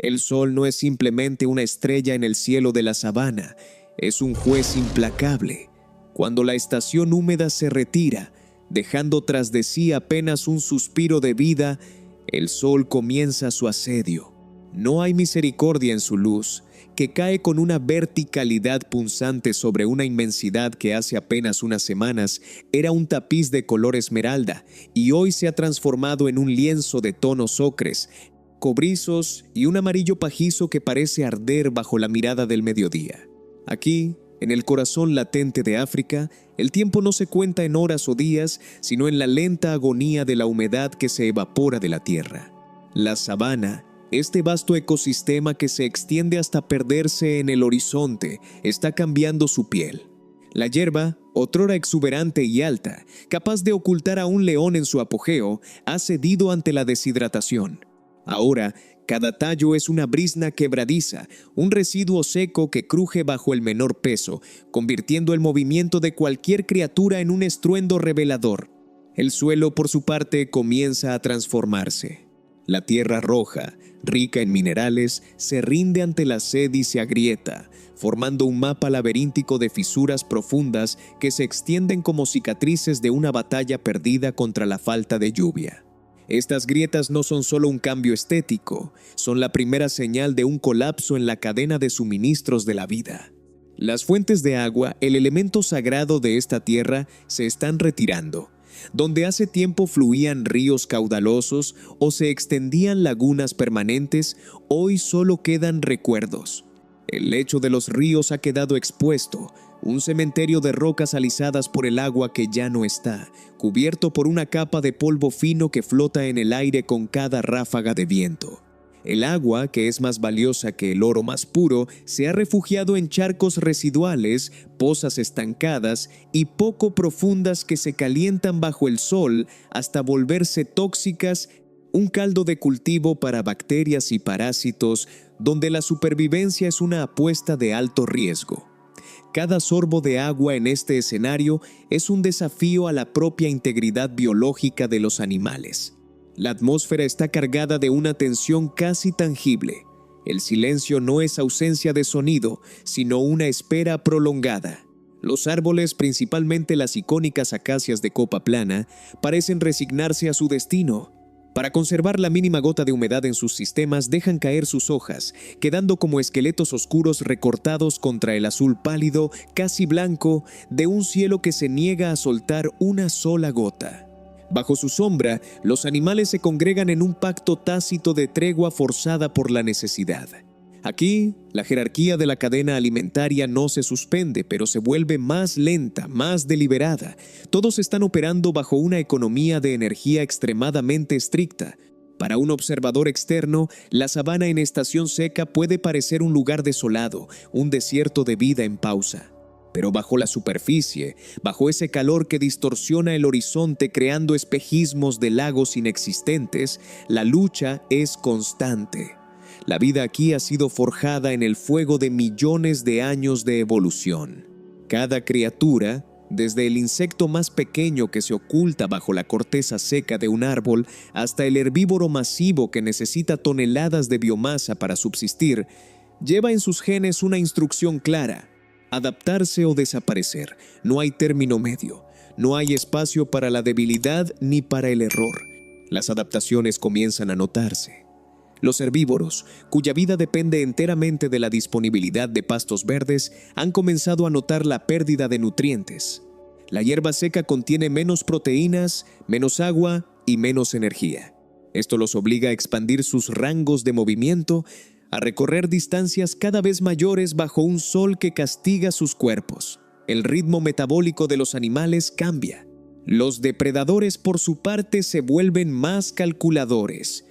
El sol no es simplemente una estrella en el cielo de la sabana, es un juez implacable. Cuando la estación húmeda se retira, dejando tras de sí apenas un suspiro de vida, el sol comienza su asedio. No hay misericordia en su luz, que cae con una verticalidad punzante sobre una inmensidad que hace apenas unas semanas era un tapiz de color esmeralda y hoy se ha transformado en un lienzo de tonos ocres, cobrizos y un amarillo pajizo que parece arder bajo la mirada del mediodía. Aquí, en el corazón latente de África, el tiempo no se cuenta en horas o días, sino en la lenta agonía de la humedad que se evapora de la tierra. La sabana, este vasto ecosistema que se extiende hasta perderse en el horizonte, está cambiando su piel. La hierba, otrora exuberante y alta, capaz de ocultar a un león en su apogeo, ha cedido ante la deshidratación. Ahora, cada tallo es una brizna quebradiza, un residuo seco que cruje bajo el menor peso, convirtiendo el movimiento de cualquier criatura en un estruendo revelador. El suelo, por su parte, comienza a transformarse. La tierra roja, rica en minerales, se rinde ante la sed y se agrieta, formando un mapa laberíntico de fisuras profundas que se extienden como cicatrices de una batalla perdida contra la falta de lluvia. Estas grietas no son solo un cambio estético, son la primera señal de un colapso en la cadena de suministros de la vida. Las fuentes de agua, el elemento sagrado de esta tierra, se están retirando. Donde hace tiempo fluían ríos caudalosos o se extendían lagunas permanentes, hoy solo quedan recuerdos. El lecho de los ríos ha quedado expuesto, un cementerio de rocas alisadas por el agua que ya no está, cubierto por una capa de polvo fino que flota en el aire con cada ráfaga de viento. El agua, que es más valiosa que el oro más puro, se ha refugiado en charcos residuales, pozas estancadas y poco profundas que se calientan bajo el sol hasta volverse tóxicas, un caldo de cultivo para bacterias y parásitos, donde la supervivencia es una apuesta de alto riesgo. Cada sorbo de agua en este escenario es un desafío a la propia integridad biológica de los animales. La atmósfera está cargada de una tensión casi tangible. El silencio no es ausencia de sonido, sino una espera prolongada. Los árboles, principalmente las icónicas acacias de copa plana, parecen resignarse a su destino. Para conservar la mínima gota de humedad en sus sistemas, dejan caer sus hojas, quedando como esqueletos oscuros recortados contra el azul pálido, casi blanco, de un cielo que se niega a soltar una sola gota. Bajo su sombra, los animales se congregan en un pacto tácito de tregua forzada por la necesidad. Aquí, la jerarquía de la cadena alimentaria no se suspende, pero se vuelve más lenta, más deliberada. Todos están operando bajo una economía de energía extremadamente estricta. Para un observador externo, la sabana en estación seca puede parecer un lugar desolado, un desierto de vida en pausa. Pero bajo la superficie, bajo ese calor que distorsiona el horizonte creando espejismos de lagos inexistentes, la lucha es constante. La vida aquí ha sido forjada en el fuego de millones de años de evolución. Cada criatura, desde el insecto más pequeño que se oculta bajo la corteza seca de un árbol hasta el herbívoro masivo que necesita toneladas de biomasa para subsistir, lleva en sus genes una instrucción clara: adaptarse o desaparecer. No hay término medio. No hay espacio para la debilidad ni para el error. Las adaptaciones comienzan a notarse. Los herbívoros, cuya vida depende enteramente de la disponibilidad de pastos verdes, han comenzado a notar la pérdida de nutrientes. La hierba seca contiene menos proteínas, menos agua y menos energía. Esto los obliga a expandir sus rangos de movimiento, a recorrer distancias cada vez mayores bajo un sol que castiga sus cuerpos. El ritmo metabólico de los animales cambia. Los depredadores, por su parte, se vuelven más calculadores.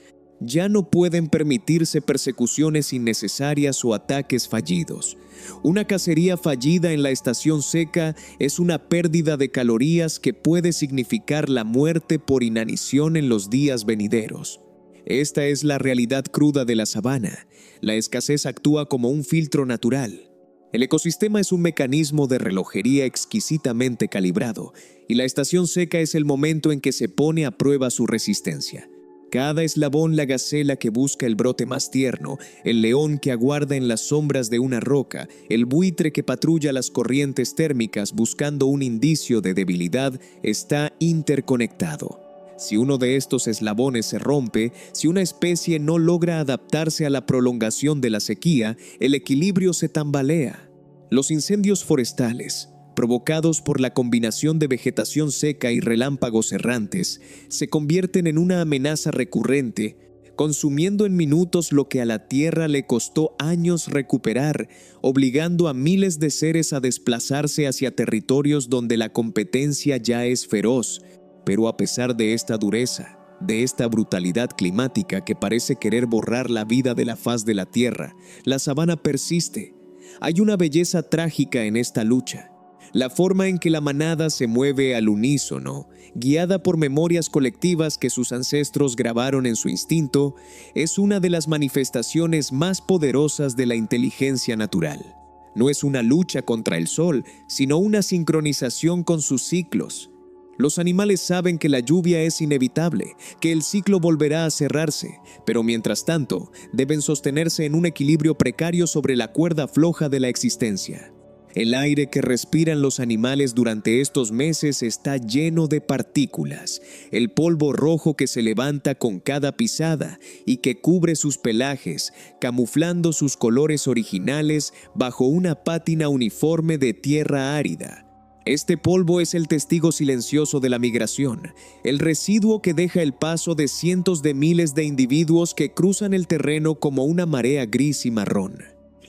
Ya no pueden permitirse persecuciones innecesarias o ataques fallidos. Una cacería fallida en la estación seca es una pérdida de calorías que puede significar la muerte por inanición en los días venideros. Esta es la realidad cruda de la sabana. La escasez actúa como un filtro natural. El ecosistema es un mecanismo de relojería exquisitamente calibrado, y la estación seca es el momento en que se pone a prueba su resistencia. Cada eslabón, la gacela que busca el brote más tierno, el león que aguarda en las sombras de una roca, el buitre que patrulla las corrientes térmicas buscando un indicio de debilidad, está interconectado. Si uno de estos eslabones se rompe, si una especie no logra adaptarse a la prolongación de la sequía, el equilibrio se tambalea. Los incendios forestales, provocados por la combinación de vegetación seca y relámpagos errantes, se convierten en una amenaza recurrente, consumiendo en minutos lo que a la tierra le costó años recuperar, obligando a miles de seres a desplazarse hacia territorios donde la competencia ya es feroz. Pero a pesar de esta dureza, de esta brutalidad climática que parece querer borrar la vida de la faz de la tierra, la sabana persiste. Hay una belleza trágica en esta lucha. La forma en que la manada se mueve al unísono, guiada por memorias colectivas que sus ancestros grabaron en su instinto, es una de las manifestaciones más poderosas de la inteligencia natural. No es una lucha contra el sol, sino una sincronización con sus ciclos. Los animales saben que la lluvia es inevitable, que el ciclo volverá a cerrarse, pero mientras tanto, deben sostenerse en un equilibrio precario sobre la cuerda floja de la existencia. El aire que respiran los animales durante estos meses está lleno de partículas, el polvo rojo que se levanta con cada pisada y que cubre sus pelajes, camuflando sus colores originales bajo una pátina uniforme de tierra árida. Este polvo es el testigo silencioso de la migración, el residuo que deja el paso de cientos de miles de individuos que cruzan el terreno como una marea gris y marrón.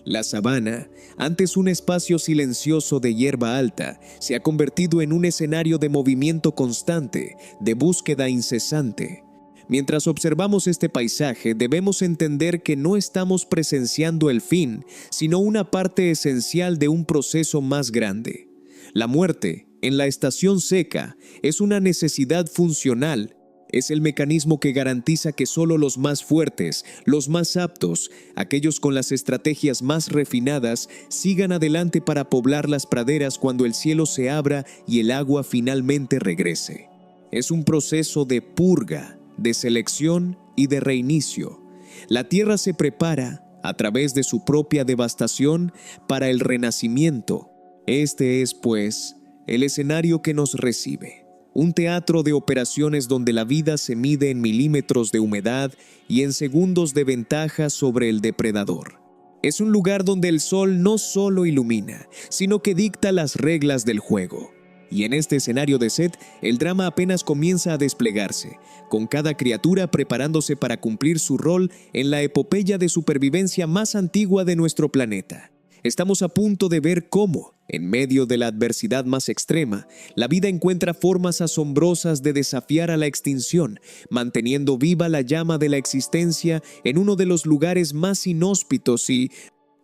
La sabana, antes un espacio silencioso de hierba alta, se ha convertido en un escenario de movimiento constante, de búsqueda incesante. Mientras observamos este paisaje, debemos entender que no estamos presenciando el fin, sino una parte esencial de un proceso más grande. La muerte, en la estación seca, es una necesidad funcional. Es el mecanismo que garantiza que solo los más fuertes, los más aptos, aquellos con las estrategias más refinadas, sigan adelante para poblar las praderas cuando el cielo se abra y el agua finalmente regrese. Es un proceso de purga, de selección y de reinicio. La tierra se prepara, a través de su propia devastación, para el renacimiento. Este es, pues, el escenario que nos recibe. Un teatro de operaciones donde la vida se mide en milímetros de humedad y en segundos de ventaja sobre el depredador. Es un lugar donde el sol no solo ilumina, sino que dicta las reglas del juego. Y en este escenario de Set, el drama apenas comienza a desplegarse, con cada criatura preparándose para cumplir su rol en la epopeya de supervivencia más antigua de nuestro planeta. Estamos a punto de ver cómo, en medio de la adversidad más extrema, la vida encuentra formas asombrosas de desafiar a la extinción, manteniendo viva la llama de la existencia en uno de los lugares más inhóspitos y,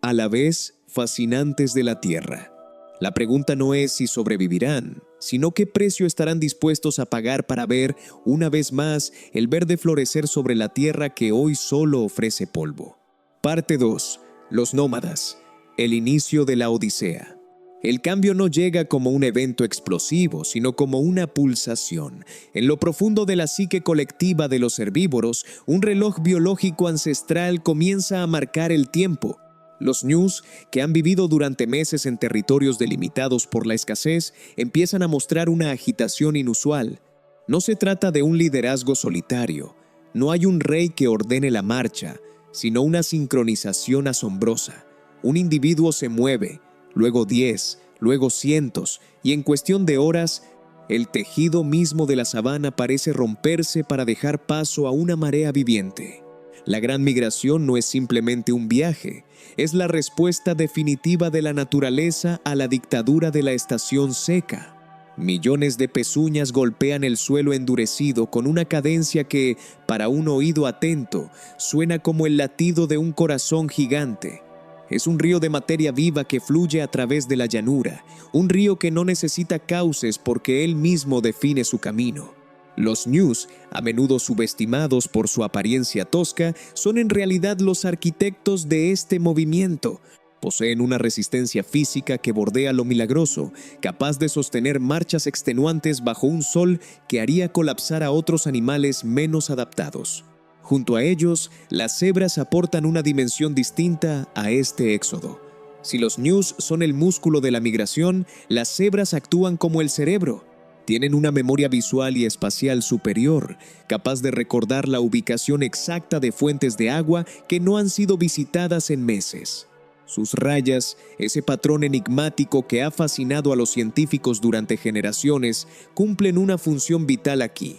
a la vez, fascinantes de la Tierra. La pregunta no es si sobrevivirán, sino qué precio estarán dispuestos a pagar para ver, una vez más, el verde florecer sobre la Tierra que hoy solo ofrece polvo. Parte 2. Los nómadas. El inicio de la Odisea. El cambio no llega como un evento explosivo, sino como una pulsación. En lo profundo de la psique colectiva de los herbívoros, un reloj biológico ancestral comienza a marcar el tiempo. Los ñus, que han vivido durante meses en territorios delimitados por la escasez, empiezan a mostrar una agitación inusual. No se trata de un liderazgo solitario. No hay un rey que ordene la marcha, sino una sincronización asombrosa. Un individuo se mueve, luego 10, luego cientos, y en cuestión de horas, el tejido mismo de la sabana parece romperse para dejar paso a una marea viviente. La gran migración no es simplemente un viaje, es la respuesta definitiva de la naturaleza a la dictadura de la estación seca. Millones de pezuñas golpean el suelo endurecido con una cadencia que, para un oído atento, suena como el latido de un corazón gigante. Es un río de materia viva que fluye a través de la llanura, un río que no necesita cauces porque él mismo define su camino. Los ñus, a menudo subestimados por su apariencia tosca, son en realidad los arquitectos de este movimiento. Poseen una resistencia física que bordea lo milagroso, capaz de sostener marchas extenuantes bajo un sol que haría colapsar a otros animales menos adaptados. Junto a ellos, las cebras aportan una dimensión distinta a este éxodo. Si los ñus son el músculo de la migración, las cebras actúan como el cerebro. Tienen una memoria visual y espacial superior, capaz de recordar la ubicación exacta de fuentes de agua que no han sido visitadas en meses. Sus rayas, ese patrón enigmático que ha fascinado a los científicos durante generaciones, cumplen una función vital aquí.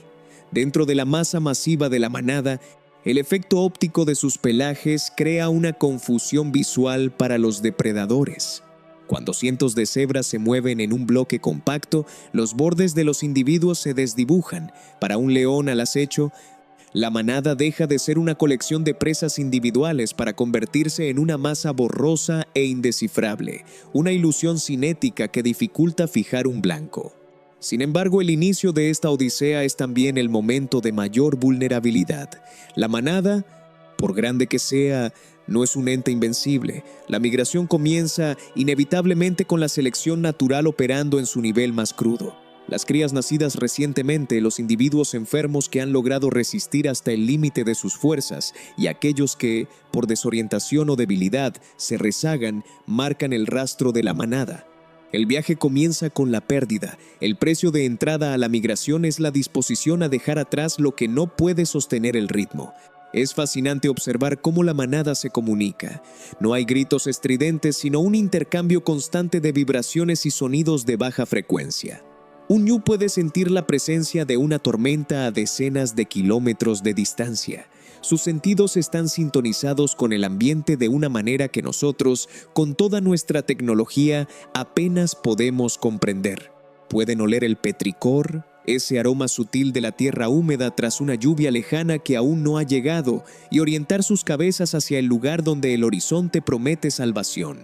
Dentro de la masa masiva de la manada, el efecto óptico de sus pelajes crea una confusión visual para los depredadores. Cuando cientos de cebras se mueven en un bloque compacto, los bordes de los individuos se desdibujan. Para un león al acecho, la manada deja de ser una colección de presas individuales para convertirse en una masa borrosa e indescifrable, una ilusión cinética que dificulta fijar un blanco. Sin embargo, el inicio de esta odisea es también el momento de mayor vulnerabilidad. La manada, por grande que sea, no es un ente invencible. La migración comienza inevitablemente con la selección natural operando en su nivel más crudo. Las crías nacidas recientemente, los individuos enfermos que han logrado resistir hasta el límite de sus fuerzas y aquellos que, por desorientación o debilidad, se rezagan, marcan el rastro de la manada. El viaje comienza con la pérdida. El precio de entrada a la migración es la disposición a dejar atrás lo que no puede sostener el ritmo. Es fascinante observar cómo la manada se comunica. No hay gritos estridentes, sino un intercambio constante de vibraciones y sonidos de baja frecuencia. Un ñu puede sentir la presencia de una tormenta a decenas de kilómetros de distancia. Sus sentidos están sintonizados con el ambiente de una manera que nosotros, con toda nuestra tecnología, apenas podemos comprender. Pueden oler el petricor, ese aroma sutil de la tierra húmeda tras una lluvia lejana que aún no ha llegado, y orientar sus cabezas hacia el lugar donde el horizonte promete salvación.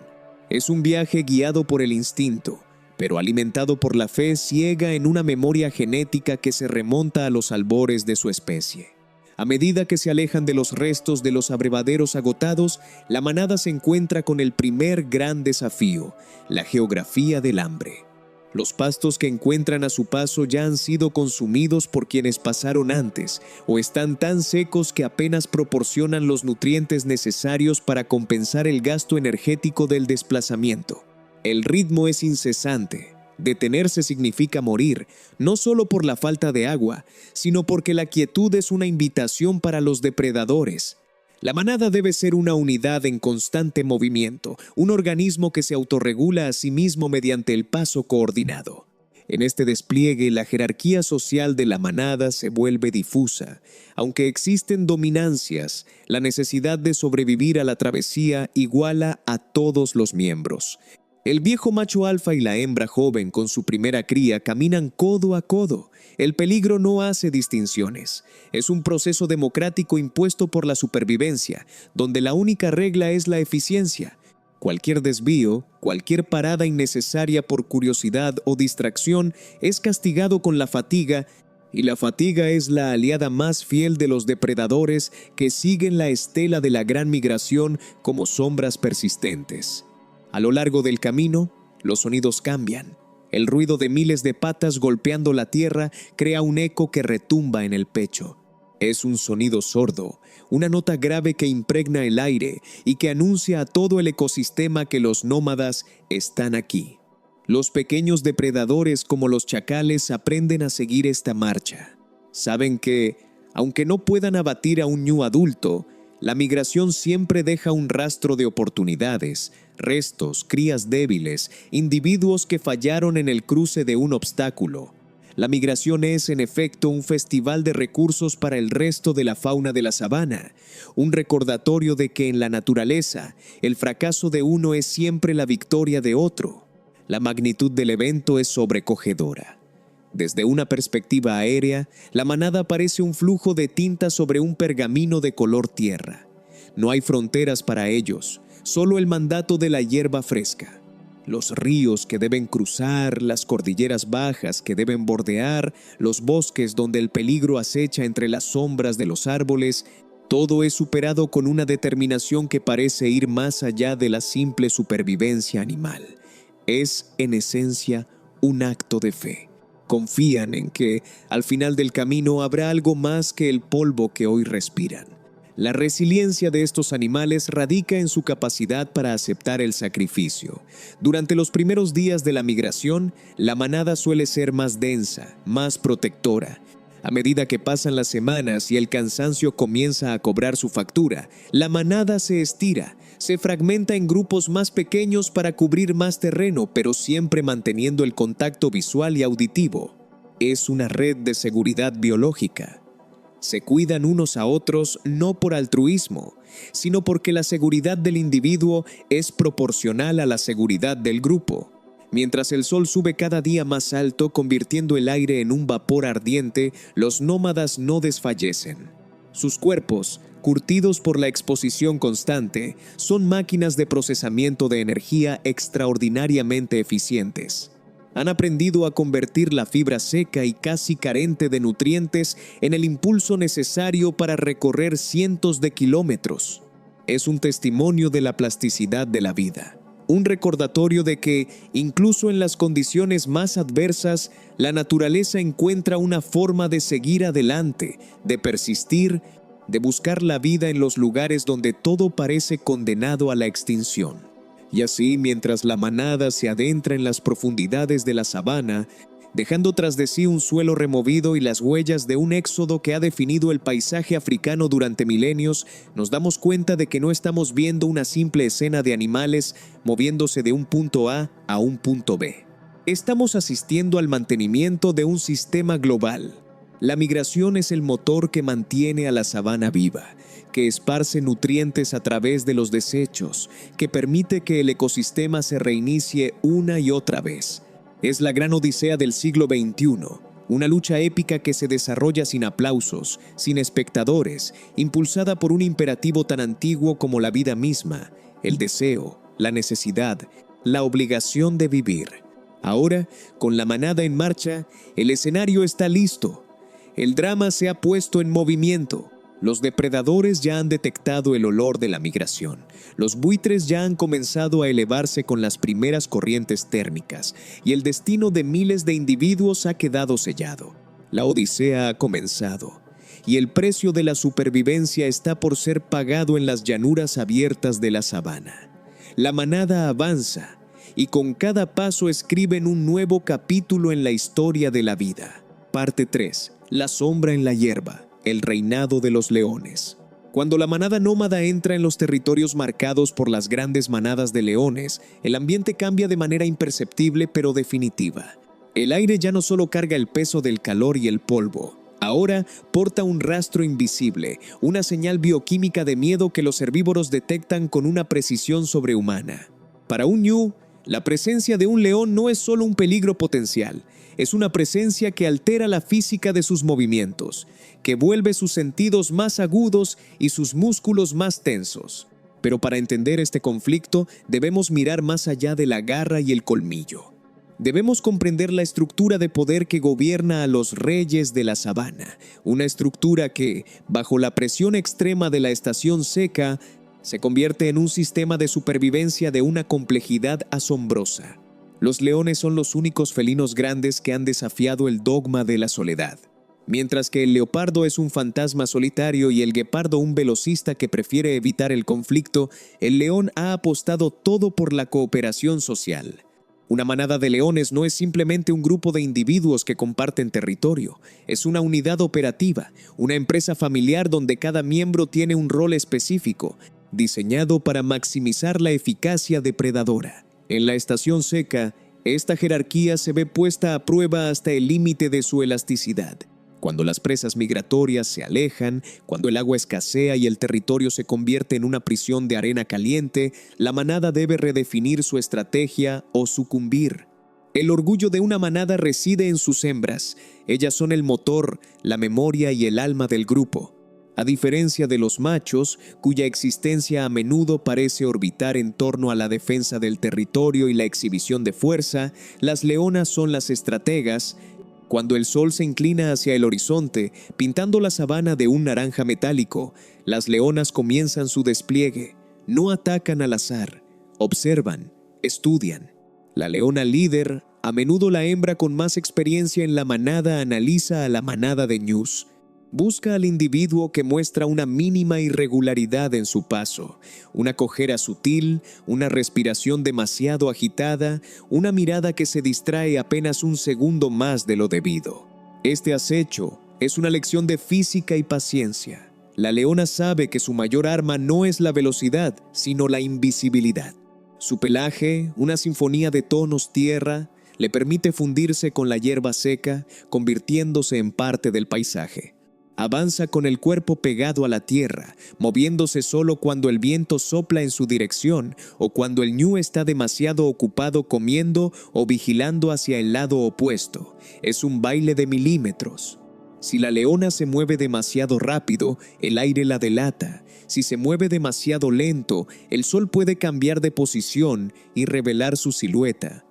Es un viaje guiado por el instinto, pero alimentado por la fe ciega en una memoria genética que se remonta a los albores de su especie. A medida que se alejan de los restos de los abrevaderos agotados, la manada se encuentra con el primer gran desafío, la geografía del hambre. Los pastos que encuentran a su paso ya han sido consumidos por quienes pasaron antes, o están tan secos que apenas proporcionan los nutrientes necesarios para compensar el gasto energético del desplazamiento. El ritmo es incesante. Detenerse significa morir, no solo por la falta de agua, sino porque la quietud es una invitación para los depredadores. La manada debe ser una unidad en constante movimiento, un organismo que se autorregula a sí mismo mediante el paso coordinado. En este despliegue, la jerarquía social de la manada se vuelve difusa. Aunque existen dominancias, la necesidad de sobrevivir a la travesía iguala a todos los miembros. El viejo macho alfa y la hembra joven con su primera cría caminan codo a codo. El peligro no hace distinciones. Es un proceso democrático impuesto por la supervivencia, donde la única regla es la eficiencia. Cualquier desvío, cualquier parada innecesaria por curiosidad o distracción es castigado con la fatiga, y la fatiga es la aliada más fiel de los depredadores que siguen la estela de la gran migración como sombras persistentes. A lo largo del camino, los sonidos cambian. El ruido de miles de patas golpeando la tierra crea un eco que retumba en el pecho. Es un sonido sordo, una nota grave que impregna el aire y que anuncia a todo el ecosistema que los nómadas están aquí. Los pequeños depredadores como los chacales aprenden a seguir esta marcha. Saben que, aunque no puedan abatir a un ñu adulto, la migración siempre deja un rastro de oportunidades, restos, crías débiles, individuos que fallaron en el cruce de un obstáculo. La migración es, en efecto, un festival de recursos para el resto de la fauna de la sabana, un recordatorio de que en la naturaleza, el fracaso de uno es siempre la victoria de otro. La magnitud del evento es sobrecogedora. Desde una perspectiva aérea, la manada parece un flujo de tinta sobre un pergamino de color tierra. No hay fronteras para ellos, solo el mandato de la hierba fresca. Los ríos que deben cruzar, las cordilleras bajas que deben bordear, los bosques donde el peligro acecha entre las sombras de los árboles, Todo es superado con una determinación que parece ir más allá de la simple supervivencia animal. Es, en esencia, un acto de fe. Confían en que, al final del camino, habrá algo más que el polvo que hoy respiran. La resiliencia de estos animales radica en su capacidad para aceptar el sacrificio. Durante los primeros días de la migración, la manada suele ser más densa, más protectora. A medida que pasan las semanas y el cansancio comienza a cobrar su factura, la manada se estira, se fragmenta en grupos más pequeños para cubrir más terreno, pero siempre manteniendo el contacto visual y auditivo. Es una red de seguridad biológica. Se cuidan unos a otros no por altruismo, sino porque la seguridad del individuo es proporcional a la seguridad del grupo. Mientras el sol sube cada día más alto, convirtiendo el aire en un vapor ardiente, los nómadas no desfallecen. Sus cuerpos, curtidos por la exposición constante, son máquinas de procesamiento de energía extraordinariamente eficientes. Han aprendido a convertir la fibra seca y casi carente de nutrientes en el impulso necesario para recorrer cientos de kilómetros. Es un testimonio de la plasticidad de la vida. Un recordatorio de que, incluso en las condiciones más adversas, la naturaleza encuentra una forma de seguir adelante, de persistir, de buscar la vida en los lugares donde todo parece condenado a la extinción. Y así, mientras la manada se adentra en las profundidades de la sabana, dejando tras de sí un suelo removido y las huellas de un éxodo que ha definido el paisaje africano durante milenios, nos damos cuenta de que no estamos viendo una simple escena de animales moviéndose de un punto A un punto B. Estamos asistiendo al mantenimiento de un sistema global. La migración es el motor que mantiene a la sabana viva, que esparce nutrientes a través de los desechos, que permite que el ecosistema se reinicie una y otra vez. Es la gran odisea del siglo XXI, una lucha épica que se desarrolla sin aplausos, sin espectadores, impulsada por un imperativo tan antiguo como la vida misma, el deseo, la necesidad, la obligación de vivir. Ahora, con la manada en marcha, el escenario está listo. El drama se ha puesto en movimiento. Los depredadores ya han detectado el olor de la migración. Los buitres ya han comenzado a elevarse con las primeras corrientes térmicas y el destino de miles de individuos ha quedado sellado. La odisea ha comenzado y el precio de la supervivencia está por ser pagado en las llanuras abiertas de la sabana. La manada avanza y con cada paso escriben un nuevo capítulo en la historia de la vida. Parte 3. La sombra en la hierba. El reinado de los leones. Cuando la manada nómada entra en los territorios marcados por las grandes manadas de leones, el ambiente cambia de manera imperceptible pero definitiva. El aire ya no solo carga el peso del calor y el polvo, ahora porta un rastro invisible, una señal bioquímica de miedo que los herbívoros detectan con una precisión sobrehumana. Para un ñu, la presencia de un león no es solo un peligro potencial, es una presencia que altera la física de sus movimientos, que vuelve sus sentidos más agudos y sus músculos más tensos. Pero para entender este conflicto, debemos mirar más allá de la garra y el colmillo. Debemos comprender la estructura de poder que gobierna a los reyes de la sabana, una estructura que, bajo la presión extrema de la estación seca, se convierte en un sistema de supervivencia de una complejidad asombrosa. Los leones son los únicos felinos grandes que han desafiado el dogma de la soledad. Mientras que el leopardo es un fantasma solitario y el guepardo un velocista que prefiere evitar el conflicto, el león ha apostado todo por la cooperación social. Una manada de leones no es simplemente un grupo de individuos que comparten territorio, es una unidad operativa, una empresa familiar donde cada miembro tiene un rol específico, diseñado para maximizar la eficacia depredadora. En la estación seca, esta jerarquía se ve puesta a prueba hasta el límite de su elasticidad. Cuando las presas migratorias se alejan, cuando el agua escasea y el territorio se convierte en una prisión de arena caliente, la manada debe redefinir su estrategia o sucumbir. El orgullo de una manada reside en sus hembras. Ellas son el motor, la memoria y el alma del grupo. A diferencia de los machos, cuya existencia a menudo parece orbitar en torno a la defensa del territorio y la exhibición de fuerza, las leonas son las estrategas, Cuando el sol se inclina hacia el horizonte, pintando la sabana de un naranja metálico, las leonas comienzan su despliegue. No atacan al azar, observan, estudian. La leona líder, a menudo la hembra con más experiencia en la manada, analiza a la manada de ñus. Busca al individuo que muestra una mínima irregularidad en su paso, una cojera sutil, una respiración demasiado agitada, una mirada que se distrae apenas un segundo más de lo debido. Este acecho es una lección de física y paciencia. La leona sabe que su mayor arma no es la velocidad, sino la invisibilidad. Su pelaje, una sinfonía de tonos tierra, le permite fundirse con la hierba seca, convirtiéndose en parte del paisaje. Avanza con el cuerpo pegado a la tierra, moviéndose solo cuando el viento sopla en su dirección o cuando el ñu está demasiado ocupado comiendo o vigilando hacia el lado opuesto. Es un baile de milímetros. Si la leona se mueve demasiado rápido, el aire la delata. Si se mueve demasiado lento, el sol puede cambiar de posición y revelar su silueta.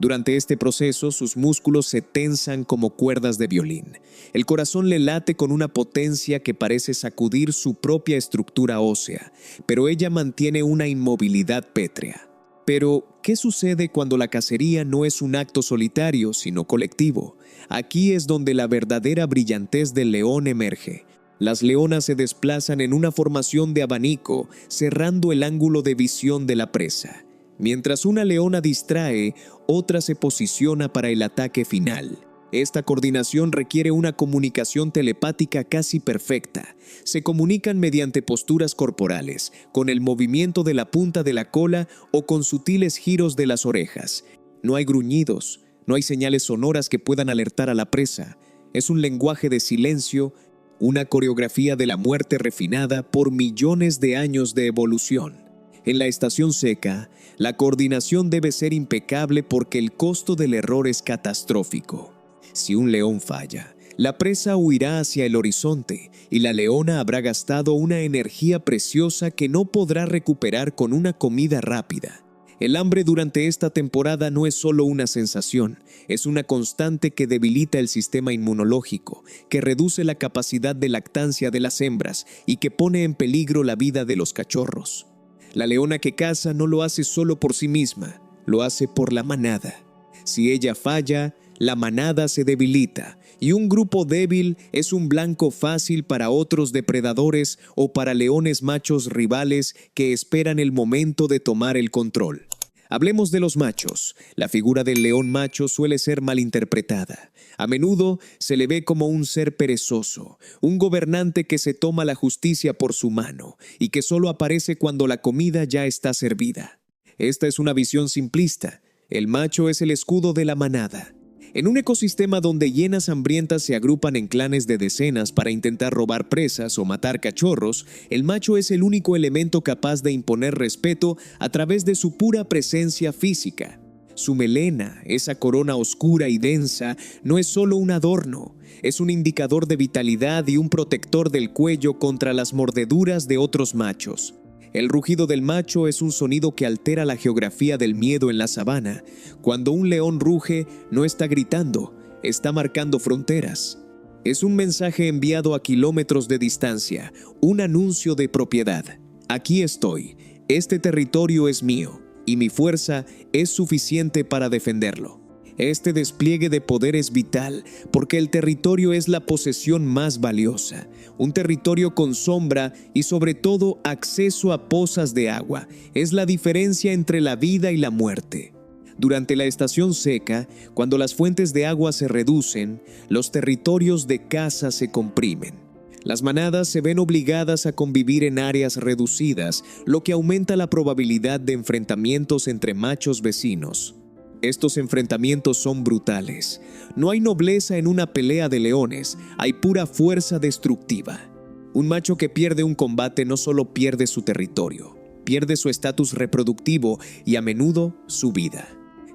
Durante este proceso, sus músculos se tensan como cuerdas de violín. El corazón le late con una potencia que parece sacudir su propia estructura ósea, pero ella mantiene una inmovilidad pétrea. Pero, ¿qué sucede cuando la cacería no es un acto solitario, sino colectivo? Aquí es donde la verdadera brillantez del león emerge. Las leonas se desplazan en una formación de abanico, cerrando el ángulo de visión de la presa. Mientras una leona distrae, otra se posiciona para el ataque final. Esta coordinación requiere una comunicación telepática casi perfecta. Se comunican mediante posturas corporales, con el movimiento de la punta de la cola o con sutiles giros de las orejas. No hay gruñidos, no hay señales sonoras que puedan alertar a la presa. Es un lenguaje de silencio, una coreografía de la muerte refinada por millones de años de evolución. En la estación seca, la coordinación debe ser impecable porque el costo del error es catastrófico. Si un león falla, la presa huirá hacia el horizonte y la leona habrá gastado una energía preciosa que no podrá recuperar con una comida rápida. El hambre durante esta temporada no es solo una sensación, es una constante que debilita el sistema inmunológico, que reduce la capacidad de lactancia de las hembras y que pone en peligro la vida de los cachorros. La leona que caza no lo hace solo por sí misma, lo hace por la manada. Si ella falla, la manada se debilita y un grupo débil es un blanco fácil para otros depredadores o para leones machos rivales que esperan el momento de tomar el control. Hablemos de los machos. La figura del león macho suele ser malinterpretada. A menudo se le ve como un ser perezoso, un gobernante que se toma la justicia por su mano y que solo aparece cuando la comida ya está servida. Esta es una visión simplista. El macho es el escudo de la manada. En un ecosistema donde hienas hambrientas se agrupan en clanes de decenas para intentar robar presas o matar cachorros, el macho es el único elemento capaz de imponer respeto a través de su pura presencia física. Su melena, esa corona oscura y densa, no es solo un adorno, es un indicador de vitalidad y un protector del cuello contra las mordeduras de otros machos. El rugido del macho es un sonido que altera la geografía del miedo en la sabana. Cuando un león ruge, no está gritando, está marcando fronteras. Es un mensaje enviado a kilómetros de distancia, un anuncio de propiedad. Aquí estoy, este territorio es mío, y mi fuerza es suficiente para defenderlo. Este despliegue de poder es vital porque el territorio es la posesión más valiosa, un territorio con sombra y sobre todo acceso a pozas de agua. Es la diferencia entre la vida y la muerte. Durante la estación seca, cuando las fuentes de agua se reducen, los territorios de caza se comprimen. Las manadas se ven obligadas a convivir en áreas reducidas, lo que aumenta la probabilidad de enfrentamientos entre machos vecinos. Estos enfrentamientos son brutales. No hay nobleza en una pelea de leones, hay pura fuerza destructiva. Un macho que pierde un combate no solo pierde su territorio, pierde su estatus reproductivo y a menudo su vida.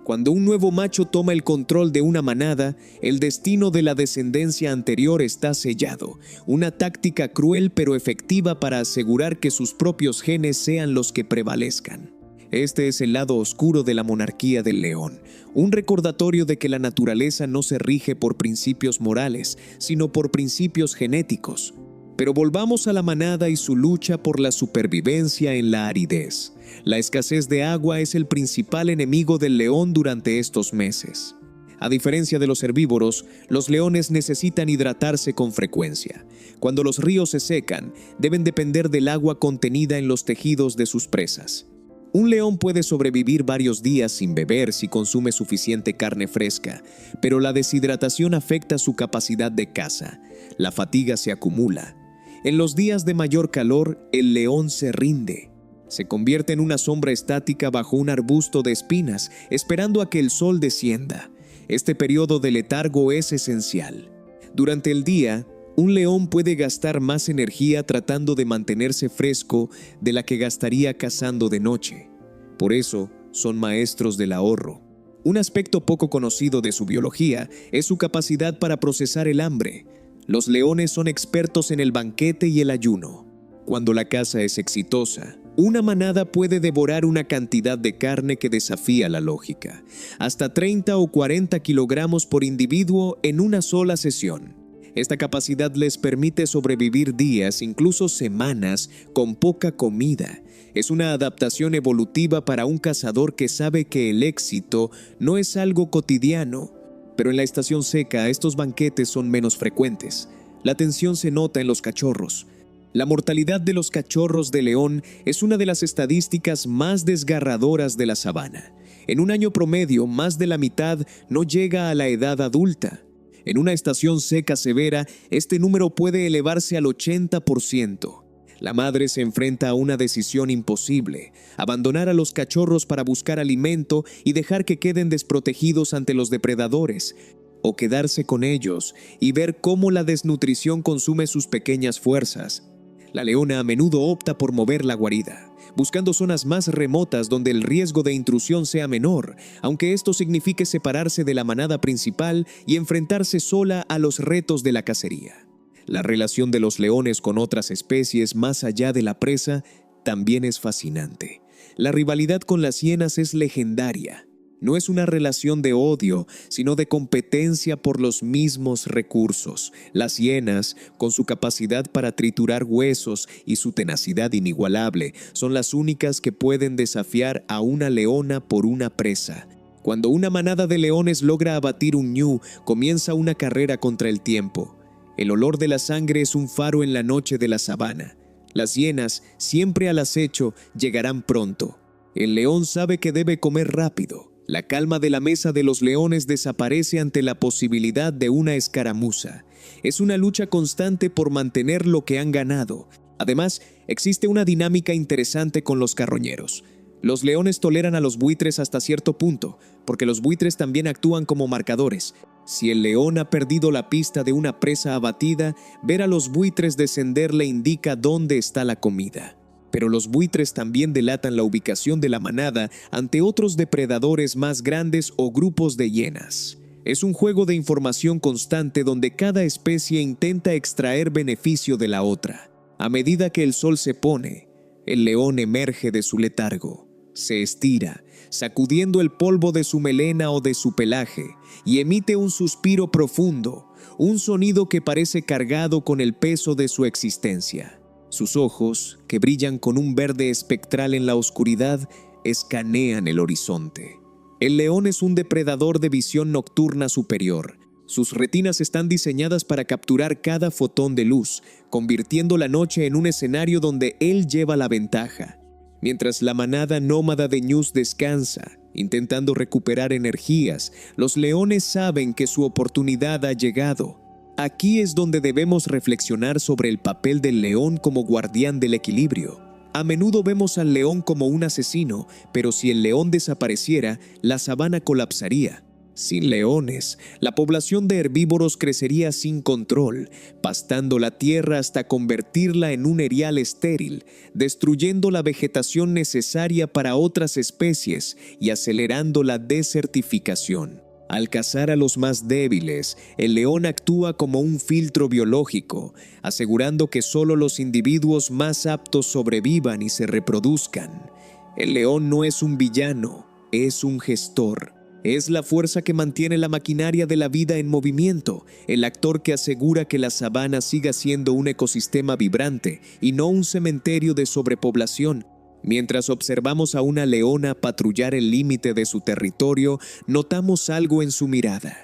Cuando un nuevo macho toma el control de una manada, el destino de la descendencia anterior está sellado. Una táctica cruel pero efectiva para asegurar que sus propios genes sean los que prevalezcan. Este es el lado oscuro de la monarquía del león, un recordatorio de que la naturaleza no se rige por principios morales, sino por principios genéticos. Pero volvamos a la manada y su lucha por la supervivencia en la aridez. La escasez de agua es el principal enemigo del león durante estos meses. A diferencia de los herbívoros, los leones necesitan hidratarse con frecuencia. Cuando los ríos se secan, deben depender del agua contenida en los tejidos de sus presas. Un león puede sobrevivir varios días sin beber si consume suficiente carne fresca, pero la deshidratación afecta su capacidad de caza. La fatiga se acumula. En los días de mayor calor, el león se rinde. Se convierte en una sombra estática bajo un arbusto de espinas, esperando a que el sol descienda. Este periodo de letargo es esencial. Durante el día, un león puede gastar más energía tratando de mantenerse fresco de la que gastaría cazando de noche. Por eso, son maestros del ahorro. Un aspecto poco conocido de su biología es su capacidad para procesar el hambre. Los leones son expertos en el banquete y el ayuno. Cuando la caza es exitosa, una manada puede devorar una cantidad de carne que desafía la lógica, hasta 30 o 40 kilogramos por individuo en una sola sesión. Esta capacidad les permite sobrevivir días, incluso semanas, con poca comida. Es una adaptación evolutiva para un cazador que sabe que el éxito no es algo cotidiano. Pero en la estación seca, estos banquetes son menos frecuentes. La tensión se nota en los cachorros. La mortalidad de los cachorros de león es una de las estadísticas más desgarradoras de la sabana. En un año promedio, más de la mitad no llega a la edad adulta. En una estación seca severa, este número puede elevarse al 80%. La madre se enfrenta a una decisión imposible: abandonar a los cachorros para buscar alimento y dejar que queden desprotegidos ante los depredadores, o quedarse con ellos y ver cómo la desnutrición consume sus pequeñas fuerzas. La leona a menudo opta por mover la guarida, buscando zonas más remotas donde el riesgo de intrusión sea menor, aunque esto signifique separarse de la manada principal y enfrentarse sola a los retos de la cacería. La relación de los leones con otras especies más allá de la presa también es fascinante. La rivalidad con las hienas es legendaria. No es una relación de odio, sino de competencia por los mismos recursos. Las hienas, con su capacidad para triturar huesos y su tenacidad inigualable, son las únicas que pueden desafiar a una leona por una presa. Cuando una manada de leones logra abatir un ñu, comienza una carrera contra el tiempo. El olor de la sangre es un faro en la noche de la sabana. Las hienas, siempre al acecho, llegarán pronto. El león sabe que debe comer rápido. La calma de la mesa de los leones desaparece ante la posibilidad de una escaramuza. Es una lucha constante por mantener lo que han ganado. Además, existe una dinámica interesante con los carroñeros. Los leones toleran a los buitres hasta cierto punto, porque los buitres también actúan como marcadores. Si el león ha perdido la pista de una presa abatida, ver a los buitres descender le indica dónde está la comida. Pero los buitres también delatan la ubicación de la manada ante otros depredadores más grandes o grupos de hienas. Es un juego de información constante donde cada especie intenta extraer beneficio de la otra. A medida que el sol se pone, el león emerge de su letargo, se estira, sacudiendo el polvo de su melena o de su pelaje, y emite un suspiro profundo, un sonido que parece cargado con el peso de su existencia. Sus ojos, que brillan con un verde espectral en la oscuridad, escanean el horizonte. El león es un depredador de visión nocturna superior. Sus retinas están diseñadas para capturar cada fotón de luz, convirtiendo la noche en un escenario donde él lleva la ventaja. Mientras la manada nómada de ñus descansa, intentando recuperar energías, los leones saben que su oportunidad ha llegado. Aquí es donde debemos reflexionar sobre el papel del león como guardián del equilibrio. A menudo vemos al león como un asesino, pero si el león desapareciera, la sabana colapsaría. Sin leones, la población de herbívoros crecería sin control, pastando la tierra hasta convertirla en un erial estéril, destruyendo la vegetación necesaria para otras especies y acelerando la desertificación. Al cazar a los más débiles, el león actúa como un filtro biológico, asegurando que solo los individuos más aptos sobrevivan y se reproduzcan. El león no es un villano, es un gestor. Es la fuerza que mantiene la maquinaria de la vida en movimiento, el actor que asegura que la sabana siga siendo un ecosistema vibrante y no un cementerio de sobrepoblación. Mientras observamos a una leona patrullar el límite de su territorio, notamos algo en su mirada.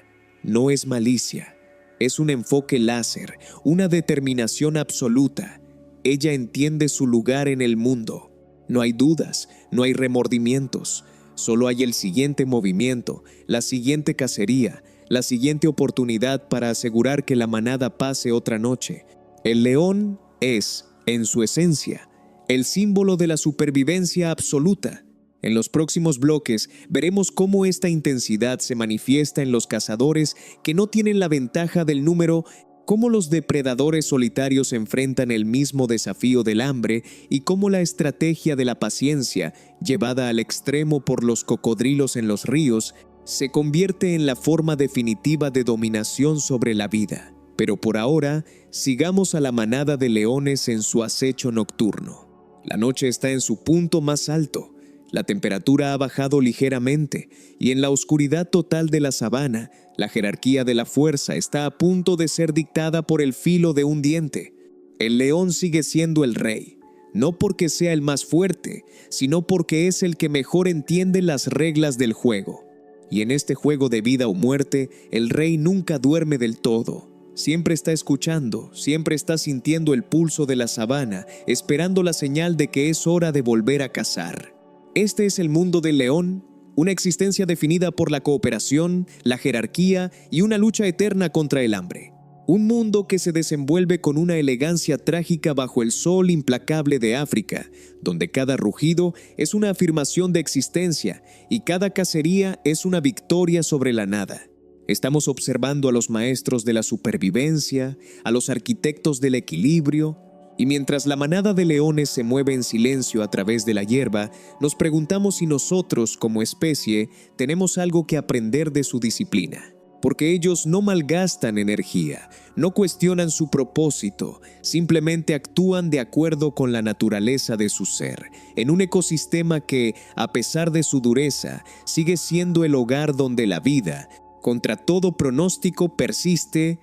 No es malicia, es un enfoque láser, una determinación absoluta. Ella entiende su lugar en el mundo. No hay dudas, no hay remordimientos. Solo hay el siguiente movimiento, la siguiente cacería, la siguiente oportunidad para asegurar que la manada pase otra noche. El león es, en su esencia, el símbolo de la supervivencia absoluta. En los próximos bloques veremos cómo esta intensidad se manifiesta en los cazadores que no tienen la ventaja del número, cómo los depredadores solitarios enfrentan el mismo desafío del hambre y cómo la estrategia de la paciencia, llevada al extremo por los cocodrilos en los ríos, se convierte en la forma definitiva de dominación sobre la vida. Pero por ahora, sigamos a la manada de leones en su acecho nocturno. La noche está en su punto más alto. La temperatura ha bajado ligeramente y en la oscuridad total de la sabana, la jerarquía de la fuerza está a punto de ser dictada por el filo de un diente. El león sigue siendo el rey, no porque sea el más fuerte, sino porque es el que mejor entiende las reglas del juego. Y en este juego de vida o muerte, el rey nunca duerme del todo. Siempre está escuchando, siempre está sintiendo el pulso de la sabana, esperando la señal de que es hora de volver a cazar. Este es el mundo del león, una existencia definida por la cooperación, la jerarquía y una lucha eterna contra el hambre. Un mundo que se desenvuelve con una elegancia trágica bajo el sol implacable de África, donde cada rugido es una afirmación de existencia y cada cacería es una victoria sobre la nada. Estamos observando a los maestros de la supervivencia, a los arquitectos del equilibrio, y mientras la manada de leones se mueve en silencio a través de la hierba, nos preguntamos si nosotros, como especie, tenemos algo que aprender de su disciplina. Porque ellos no malgastan energía, no cuestionan su propósito, simplemente actúan de acuerdo con la naturaleza de su ser, en un ecosistema que, a pesar de su dureza, sigue siendo el hogar donde la vida, contra todo pronóstico, persiste.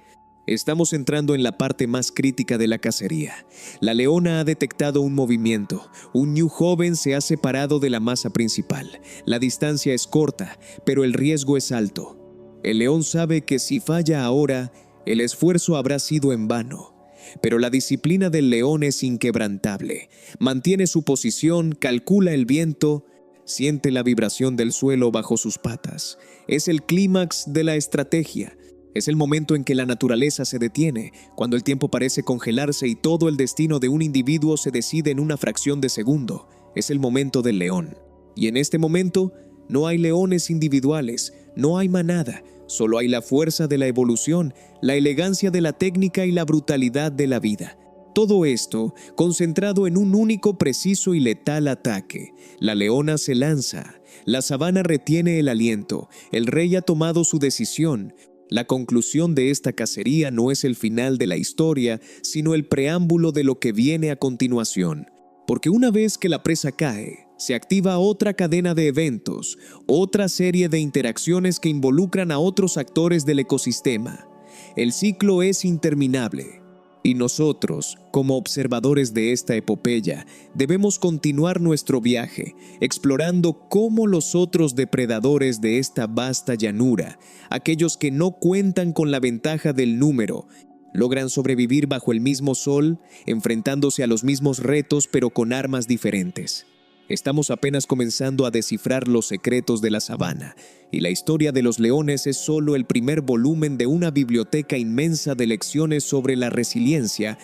Estamos entrando en la parte más crítica de la cacería. La leona ha detectado un movimiento. Un ñu joven se ha separado de la masa principal. La distancia es corta, pero el riesgo es alto. El león sabe que si falla ahora, el esfuerzo habrá sido en vano. Pero la disciplina del león es inquebrantable. Mantiene su posición, calcula el viento, siente la vibración del suelo bajo sus patas. Es el clímax de la estrategia. Es el momento en que la naturaleza se detiene, cuando el tiempo parece congelarse y todo el destino de un individuo se decide en una fracción de segundo. Es el momento del león. Y en este momento no hay leones individuales, no hay manada, solo hay la fuerza de la evolución, la elegancia de la técnica y la brutalidad de la vida. Todo esto concentrado en un único, preciso y letal ataque. La leona se lanza, la sabana retiene el aliento, el rey ha tomado su decisión. La conclusión de esta cacería no es el final de la historia, sino el preámbulo de lo que viene a continuación. Porque una vez que la presa cae, se activa otra cadena de eventos, otra serie de interacciones que involucran a otros actores del ecosistema. El ciclo es interminable. Y nosotros, como observadores de esta epopeya, debemos continuar nuestro viaje, explorando cómo los otros depredadores de esta vasta llanura, aquellos que no cuentan con la ventaja del número, logran sobrevivir bajo el mismo sol, enfrentándose a los mismos retos pero con armas diferentes. Estamos apenas comenzando a descifrar los secretos de la sabana, y la historia de los leones es solo el primer volumen de una biblioteca inmensa de lecciones sobre la resiliencia,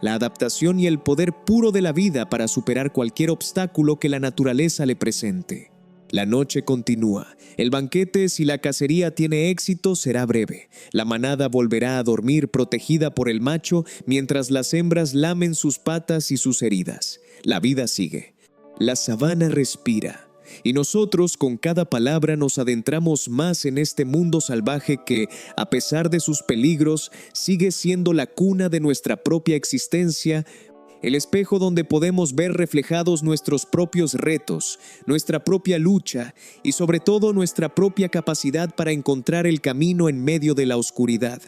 la adaptación y el poder puro de la vida para superar cualquier obstáculo que la naturaleza le presente. La noche continúa. El banquete, si la cacería tiene éxito, será breve. La manada volverá a dormir protegida por el macho, mientras las hembras lamen sus patas y sus heridas. La vida sigue. La sabana respira, y nosotros con cada palabra nos adentramos más en este mundo salvaje que, a pesar de sus peligros, sigue siendo la cuna de nuestra propia existencia el espejo donde podemos ver reflejados nuestros propios retos, nuestra propia lucha y sobre todo nuestra propia capacidad para encontrar el camino en medio de la oscuridad.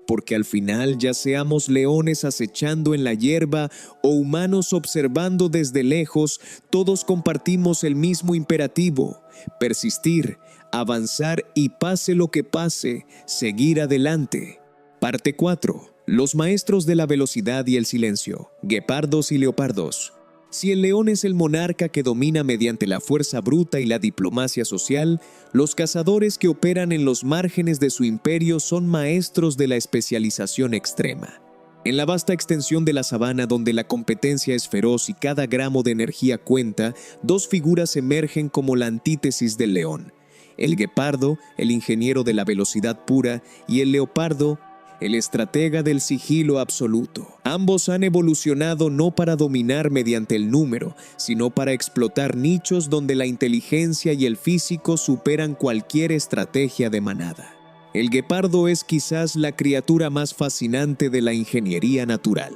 Porque al final, ya seamos leones acechando en la hierba o humanos observando desde lejos, todos compartimos el mismo imperativo: persistir, avanzar y pase lo que pase, seguir adelante. Parte 4. Los maestros de la velocidad y el silencio, guepardos y leopardos. Si el león es el monarca que domina mediante la fuerza bruta y la diplomacia social, los cazadores que operan en los márgenes de su imperio son maestros de la especialización extrema. En la vasta extensión de la sabana donde la competencia es feroz y cada gramo de energía cuenta, dos figuras emergen como la antítesis del león: el guepardo, el ingeniero de la velocidad pura, y el leopardo, el estratega del sigilo absoluto. Ambos han evolucionado no para dominar mediante el número, sino para explotar nichos donde la inteligencia y el físico superan cualquier estrategia de manada. El guepardo es quizás la criatura más fascinante de la ingeniería natural.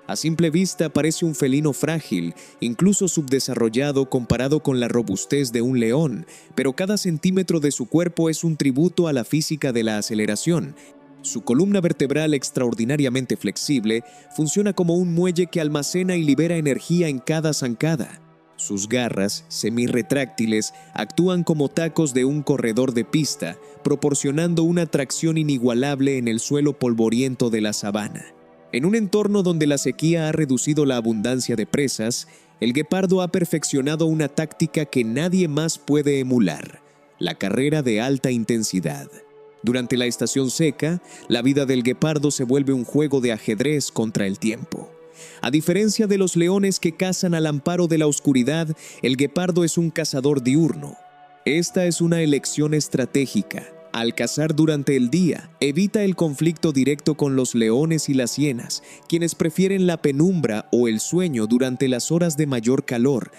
A simple vista parece un felino frágil, incluso subdesarrollado comparado con la robustez de un león, pero cada centímetro de su cuerpo es un tributo a la física de la aceleración. Su columna vertebral extraordinariamente flexible funciona como un muelle que almacena y libera energía en cada zancada. Sus garras, semirretráctiles, actúan como tacos de un corredor de pista, proporcionando una tracción inigualable en el suelo polvoriento de la sabana. En un entorno donde la sequía ha reducido la abundancia de presas, el guepardo ha perfeccionado una táctica que nadie más puede emular: la carrera de alta intensidad. Durante la estación seca, la vida del guepardo se vuelve un juego de ajedrez contra el tiempo. A diferencia de los leones que cazan al amparo de la oscuridad, el guepardo es un cazador diurno. Esta es una elección estratégica. Al cazar durante el día, evita el conflicto directo con los leones y las hienas, quienes prefieren la penumbra o el sueño durante las horas de mayor calor.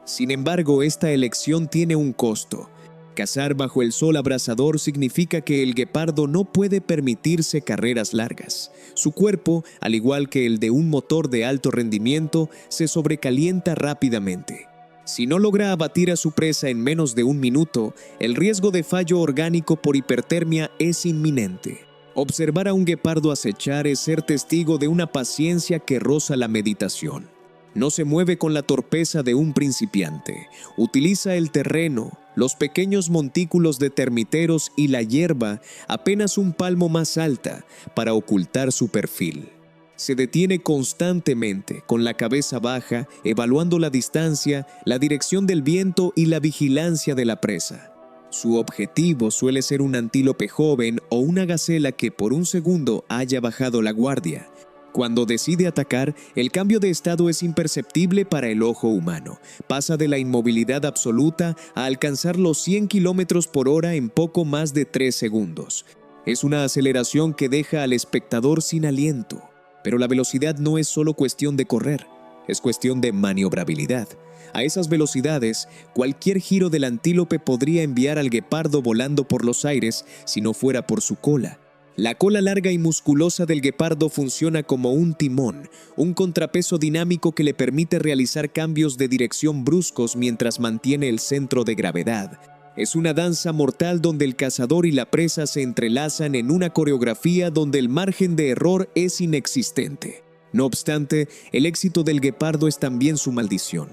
Sin embargo, esta elección tiene un costo. Cazar bajo el sol abrasador significa que el guepardo no puede permitirse carreras largas. Su cuerpo, al igual que el de un motor de alto rendimiento, se sobrecalienta rápidamente. Si no logra abatir a su presa en menos de un minuto, el riesgo de fallo orgánico por hipertermia es inminente. Observar a un guepardo acechar es ser testigo de una paciencia que roza la meditación. No se mueve con la torpeza de un principiante. Utiliza el terreno, los pequeños montículos de termiteros y la hierba apenas un palmo más alta para ocultar su perfil. Se detiene constantemente, con la cabeza baja, evaluando la distancia, la dirección del viento y la vigilancia de la presa. Su objetivo suele ser un antílope joven o una gacela que por un segundo haya bajado la guardia. Cuando decide atacar, el cambio de estado es imperceptible para el ojo humano. Pasa de la inmovilidad absoluta a alcanzar los 100 km por hora en poco más de 3 segundos. Es una aceleración que deja al espectador sin aliento. Pero la velocidad no es solo cuestión de correr, es cuestión de maniobrabilidad. A esas velocidades, cualquier giro del antílope podría enviar al guepardo volando por los aires si no fuera por su cola. La cola larga y musculosa del guepardo funciona como un timón, un contrapeso dinámico que le permite realizar cambios de dirección bruscos mientras mantiene el centro de gravedad. Es una danza mortal donde el cazador y la presa se entrelazan en una coreografía donde el margen de error es inexistente. No obstante, el éxito del guepardo es también su maldición.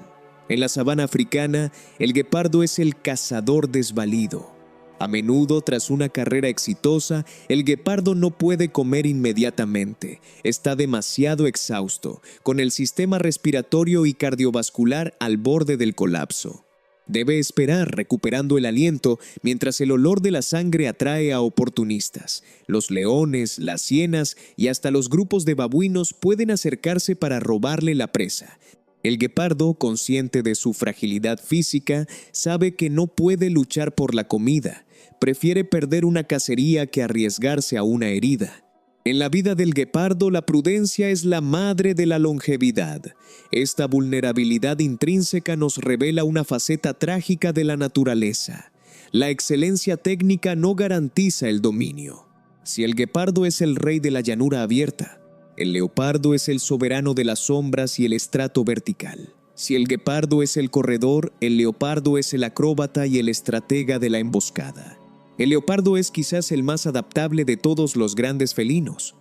En la sabana africana, el guepardo es el cazador desvalido. A menudo, tras una carrera exitosa, el guepardo no puede comer inmediatamente. Está demasiado exhausto, con el sistema respiratorio y cardiovascular al borde del colapso. Debe esperar recuperando el aliento mientras el olor de la sangre atrae a oportunistas. Los leones, las hienas y hasta los grupos de babuinos pueden acercarse para robarle la presa. El guepardo, consciente de su fragilidad física, sabe que no puede luchar por la comida. Prefiere perder una cacería que arriesgarse a una herida. En la vida del guepardo, la prudencia es la madre de la longevidad. Esta vulnerabilidad intrínseca nos revela una faceta trágica de la naturaleza. La excelencia técnica no garantiza el dominio. Si el guepardo es el rey de la llanura abierta, El leopardo es el soberano de las sombras y el estrato vertical. Si el guepardo es el corredor, el leopardo es el acróbata y el estratega de la emboscada. El leopardo es quizás el más adaptable de todos los grandes felinos.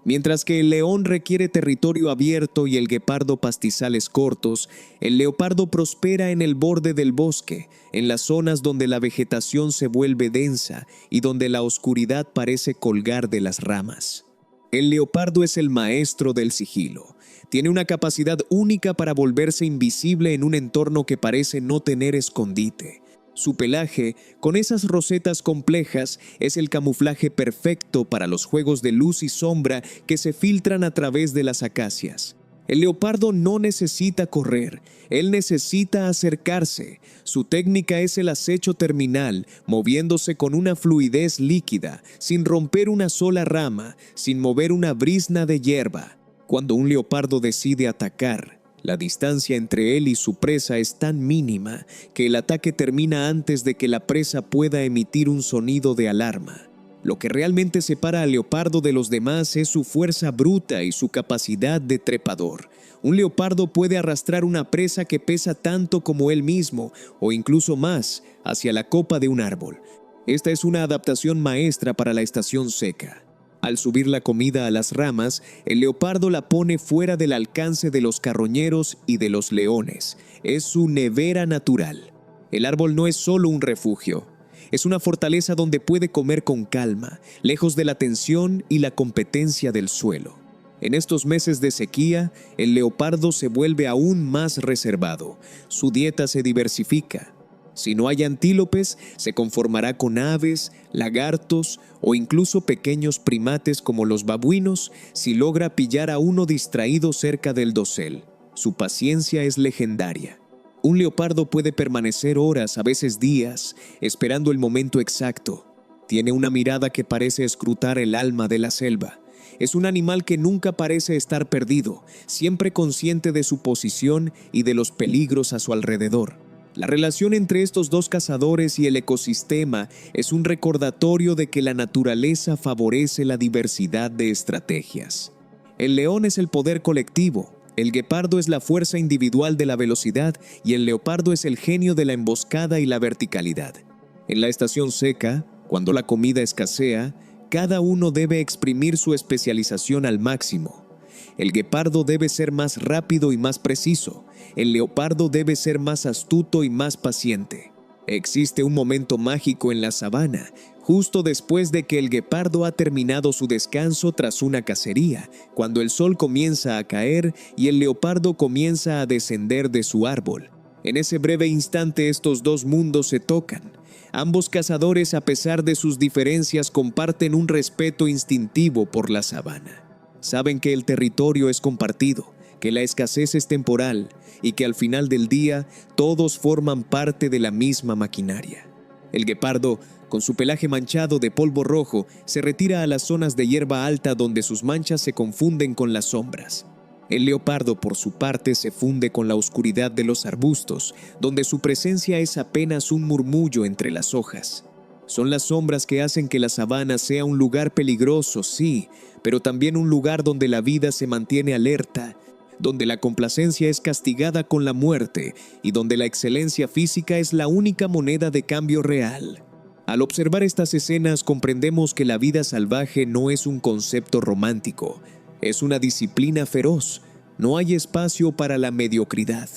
Mientras que el león requiere territorio abierto y el guepardo pastizales cortos, el leopardo prospera en el borde del bosque, en las zonas donde la vegetación se vuelve densa y donde la oscuridad parece colgar de las ramas. El leopardo es el maestro del sigilo. Tiene una capacidad única para volverse invisible en un entorno que parece no tener escondite. Su pelaje, con esas rosetas complejas, es el camuflaje perfecto para los juegos de luz y sombra que se filtran a través de las acacias. El leopardo no necesita correr, él necesita acercarse. Su técnica es el acecho terminal, moviéndose con una fluidez líquida, sin romper una sola rama, sin mover una brizna de hierba. Cuando un leopardo decide atacar, la distancia entre él y su presa es tan mínima que el ataque termina antes de que la presa pueda emitir un sonido de alarma. Lo que realmente separa al leopardo de los demás es su fuerza bruta y su capacidad de trepador. Un leopardo puede arrastrar una presa que pesa tanto como él mismo, o incluso más, hacia la copa de un árbol. Esta es una adaptación maestra para la estación seca. Al subir la comida a las ramas, el leopardo la pone fuera del alcance de los carroñeros y de los leones. Es su nevera natural. El árbol no es solo un refugio. Es una fortaleza donde puede comer con calma, lejos de la tensión y la competencia del suelo. En estos meses de sequía, el leopardo se vuelve aún más reservado. Su dieta se diversifica. Si no hay antílopes, se conformará con aves, lagartos o incluso pequeños primates como los babuinos si logra pillar a uno distraído cerca del dosel. Su paciencia es legendaria. Un leopardo puede permanecer horas, a veces días, esperando el momento exacto. Tiene una mirada que parece escrutar el alma de la selva. Es un animal que nunca parece estar perdido, siempre consciente de su posición y de los peligros a su alrededor. La relación entre estos dos cazadores y el ecosistema es un recordatorio de que la naturaleza favorece la diversidad de estrategias. El león es el poder colectivo, el guepardo es la fuerza individual de la velocidad y el leopardo es el genio de la emboscada y la verticalidad. En la estación seca, cuando la comida escasea, cada uno debe exprimir su especialización al máximo. El guepardo debe ser más rápido y más preciso. El leopardo debe ser más astuto y más paciente. Existe un momento mágico en la sabana, justo después de que el guepardo ha terminado su descanso tras una cacería, cuando el sol comienza a caer y el leopardo comienza a descender de su árbol. En ese breve instante estos dos mundos se tocan. Ambos cazadores, a pesar de sus diferencias, comparten un respeto instintivo por la sabana. Saben que el territorio es compartido, que la escasez es temporal y que al final del día todos forman parte de la misma maquinaria. El guepardo, con su pelaje manchado de polvo rojo, se retira a las zonas de hierba alta donde sus manchas se confunden con las sombras. El leopardo, por su parte, se funde con la oscuridad de los arbustos, donde su presencia es apenas un murmullo entre las hojas. Son las sombras que hacen que la sabana sea un lugar peligroso, sí, pero también un lugar donde la vida se mantiene alerta, donde la complacencia es castigada con la muerte y donde la excelencia física es la única moneda de cambio real. Al observar estas escenas comprendemos que la vida salvaje no es un concepto romántico, es una disciplina feroz. No hay espacio para la mediocridad.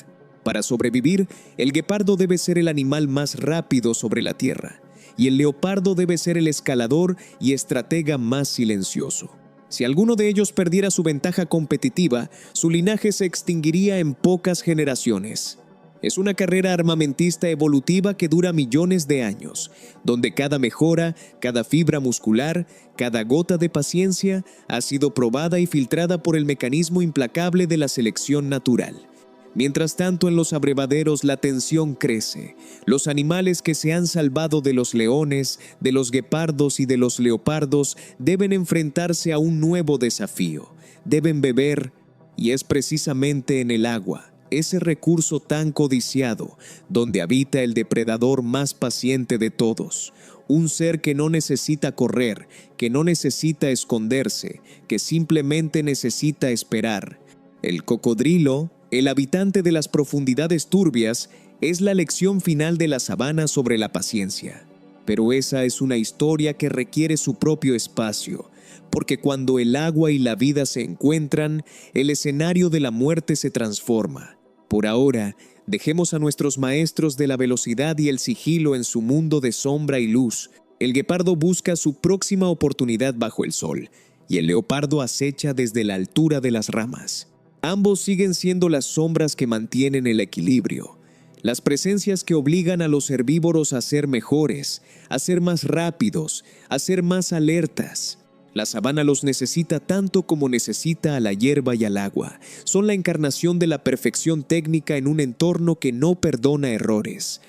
Para sobrevivir, el guepardo debe ser el animal más rápido sobre la tierra, y el leopardo debe ser el escalador y estratega más silencioso. Si alguno de ellos perdiera su ventaja competitiva, su linaje se extinguiría en pocas generaciones. Es una carrera armamentista evolutiva que dura millones de años, donde cada mejora, cada fibra muscular, cada gota de paciencia ha sido probada y filtrada por el mecanismo implacable de la selección natural. Mientras tanto, en los abrevaderos la tensión crece. Los animales que se han salvado de los leones, de los guepardos y de los leopardos deben enfrentarse a un nuevo desafío. Deben beber, y es precisamente en el agua, ese recurso tan codiciado, donde habita el depredador más paciente de todos, un ser que no necesita correr, que no necesita esconderse, que simplemente necesita esperar. El cocodrilo, el habitante de las profundidades turbias, es la lección final de la sabana sobre la paciencia. Pero esa es una historia que requiere su propio espacio, porque cuando el agua y la vida se encuentran, el escenario de la muerte se transforma. Por ahora, dejemos a nuestros maestros de la velocidad y el sigilo en su mundo de sombra y luz. El guepardo busca su próxima oportunidad bajo el sol, y el leopardo acecha desde la altura de las ramas. Ambos siguen siendo las sombras que mantienen el equilibrio, las presencias que obligan a los herbívoros a ser mejores, a ser más rápidos, a ser más alertas. La sabana los necesita tanto como necesita a la hierba y al agua. Son la encarnación de la perfección técnica en un entorno que no perdona errores.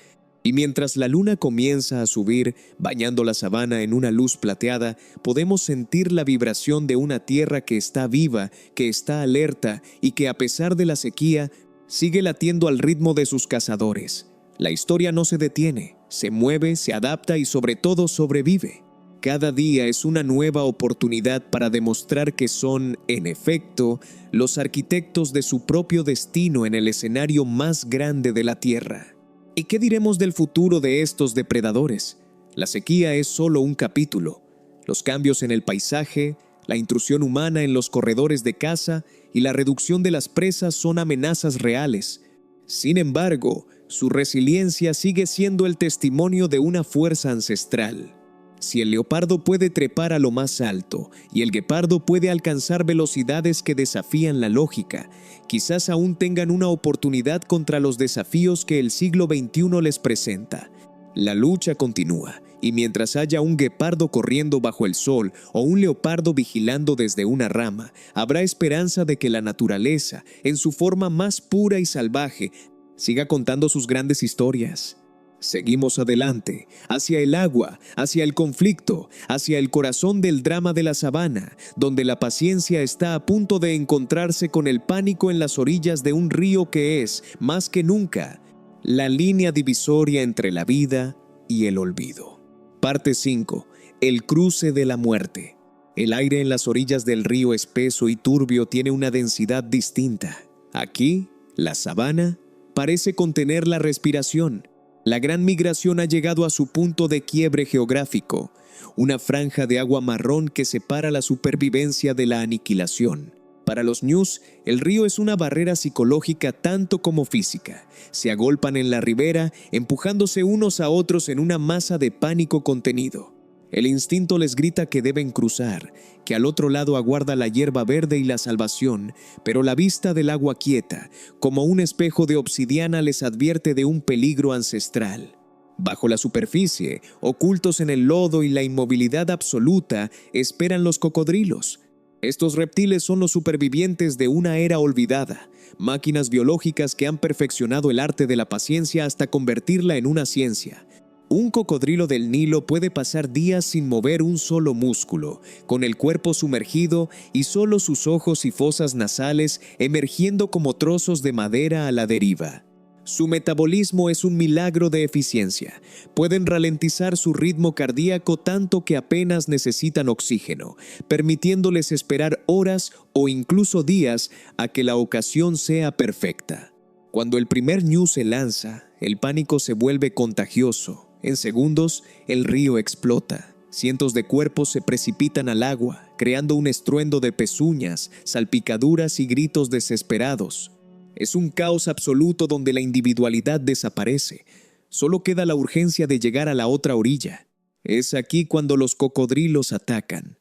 Y mientras la luna comienza a subir, bañando la sabana en una luz plateada, podemos sentir la vibración de una tierra que está viva, que está alerta y que a pesar de la sequía, sigue latiendo al ritmo de sus cazadores. La historia no se detiene, se mueve, se adapta y sobre todo sobrevive. Cada día es una nueva oportunidad para demostrar que son, en efecto, los arquitectos de su propio destino en el escenario más grande de la Tierra. ¿Y qué diremos del futuro de estos depredadores? La sequía es solo un capítulo. Los cambios en el paisaje, la intrusión humana en los corredores de caza y la reducción de las presas son amenazas reales. Sin embargo, su resiliencia sigue siendo el testimonio de una fuerza ancestral. Si el leopardo puede trepar a lo más alto y el guepardo puede alcanzar velocidades que desafían la lógica, quizás aún tengan una oportunidad contra los desafíos que el siglo XXI les presenta. La lucha continúa, y mientras haya un guepardo corriendo bajo el sol o un leopardo vigilando desde una rama, habrá esperanza de que la naturaleza, en su forma más pura y salvaje, siga contando sus grandes historias. Seguimos adelante, hacia el agua, hacia el conflicto, hacia el corazón del drama de la sabana, donde la paciencia está a punto de encontrarse con el pánico en las orillas de un río que es, más que nunca, la línea divisoria entre la vida y el olvido. Parte 5. El cruce de la muerte. El aire en las orillas del río espeso y turbio tiene una densidad distinta. Aquí, la sabana parece contener la respiración. La gran migración ha llegado a su punto de quiebre geográfico, una franja de agua marrón que separa la supervivencia de la aniquilación. Para los ñus, el río es una barrera psicológica tanto como física. Se agolpan en la ribera, empujándose unos a otros en una masa de pánico contenido. El instinto les grita que deben cruzar, que al otro lado aguarda la hierba verde y la salvación, pero la vista del agua quieta, como un espejo de obsidiana, les advierte de un peligro ancestral. Bajo la superficie, ocultos en el lodo y la inmovilidad absoluta, esperan los cocodrilos. Estos reptiles son los supervivientes de una era olvidada, máquinas biológicas que han perfeccionado el arte de la paciencia hasta convertirla en una ciencia. Un cocodrilo del Nilo puede pasar días sin mover un solo músculo, con el cuerpo sumergido y solo sus ojos y fosas nasales emergiendo como trozos de madera a la deriva. Su metabolismo es un milagro de eficiencia. Pueden ralentizar su ritmo cardíaco tanto que apenas necesitan oxígeno, permitiéndoles esperar horas o incluso días a que la ocasión sea perfecta. Cuando el primer ñu se lanza, el pánico se vuelve contagioso. En segundos, el río explota. Cientos de cuerpos se precipitan al agua, creando un estruendo de pezuñas, salpicaduras y gritos desesperados. Es un caos absoluto donde la individualidad desaparece. Solo queda la urgencia de llegar a la otra orilla. Es aquí cuando los cocodrilos atacan.